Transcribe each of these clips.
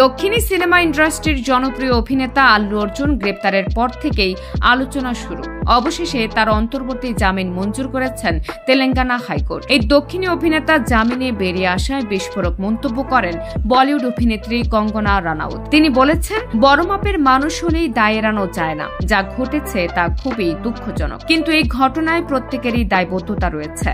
দক্ষিণী সিনেমা ইন্ডাস্ট্রির জনপ্রিয় অভিনেতা আল্লু অর্জুন গ্রেপ্তারের পর থেকেই আলোচনা শুরু। অবশেষে তার অন্তর্বর্তী জামিন মঞ্জুর করেছেন তেলেঙ্গানা হাইকোর্ট। এই দক্ষিণী অভিনেতা জামিনে বেরিয়ে আসায় বিস্ফোরক মন্তব্য করেন বলিউড অভিনেত্রী কঙ্গনা রানাউত। তিনি বলেছেন, বড় মাপের মানুষ হলেই দায় এড়ানো যায় না। যা ঘটেছে তা খুবই দুঃখজনক, কিন্তু এই ঘটনায় প্রত্যেকেরই দায়বদ্ধতা রয়েছে।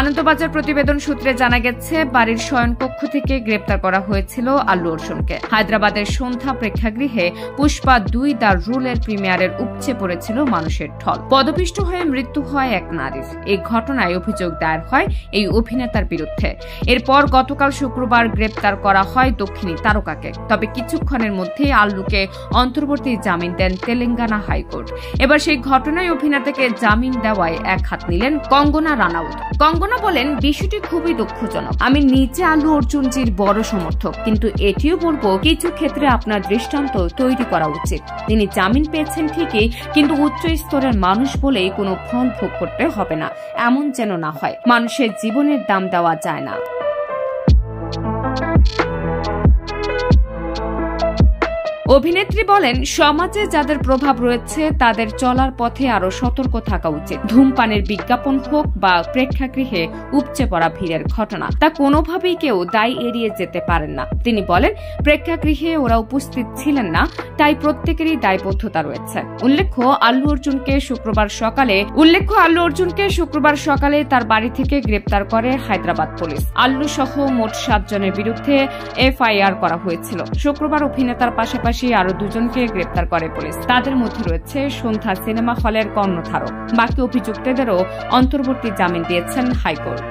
আনন্দবাজার প্রতিবেদন সূত্রে জানা গেছে, বাড়ির শয়নকক্ষ থেকে গ্রেপ্তার করা হয়েছিল আল্লু অর্জুনকে। হায়দ্রাবাদের সন্ধ্যা প্রেক্ষাগৃহে পুষ্পা 2 দ্য রুলের প্রিমিয়ারের উপচে পড়েছিল মানুষের ঢল। পদপিষ্ট হয়ে মৃত্যু হয় এক নারীর। এই ঘটনায় অভিযোগ দায়ের হয় এই অভিনেতার বিরুদ্ধে। এরপর গতকাল শুক্রবার গ্রেপ্তার করা হয় দক্ষিণী তারকাকে। তবে কিছুক্ষণের মধ্যেই আল্লুকে অন্তর্বর্তী জামিন দেন তেলেঙ্গানা হাইকোর্ট। এবার সেই ঘটনায় অভিনেতাকে জামিন দেওয়ায় এক হাত নিলেন কঙ্গনা রানাউত। কঙ্গনা বলেন, বিষয়টি খুবই দুঃখজনক। আমি নিজে আল্লু অর্জুনজির বড় সমর্থক, কিন্তু এটিও বলবো কিছু ক্ষেত্রে আপনার দৃষ্টান্ত তৈরি করা উচিত। তিনি জামিন পেয়েছেন ঠিকই, কিন্তু উচ্চ স্তরের মানুষ বলেই কোনো ফল ভোগ করতে হবে না, এমন যেন না হয়। মানুষের জীবনের দাম দেওয়া যায় না। অভিনেত্রী বলেন, সমাজে যাদের প্রভাব রয়েছে তাদের চলার পথে আরো সতর্ক থাকা উচিত। ধূমপানের বিজ্ঞাপন হোক বা প্রেক্ষাগৃহে উপচে পড়া ভিড়ের ঘটনা, তা কোনোভাবেই কেউ দায় এড়িয়ে যেতে পারেন না। তিনি বলেন, প্রেক্ষাগৃহে ওরা উপস্থিত ছিলেন না, তাই প্রত্যেকেরই দায়বদ্ধতা রয়েছে। উল্লেখ্য আল্লু অর্জুনকে শুক্রবার সকালে তার বাড়ি থেকে গ্রেপ্তার করে হায়দ্রাবাদ পুলিশ। আল্লু সহ মোট 7 জনের বিরুদ্ধে FIR করা হয়েছিল। শুক্রবার অভিনেতার পাশাপাশি আরো 2 জনকে গ্রেপ্তার করে পুলিশ। তাদের মধ্যে রয়েছে সন্ধ্যা সিনেমা হলের কর্ণধারক। বাকি অভিযুক্তদেরও অন্তর্বর্তী জামিন দিয়েছেন হাইকোর্ট।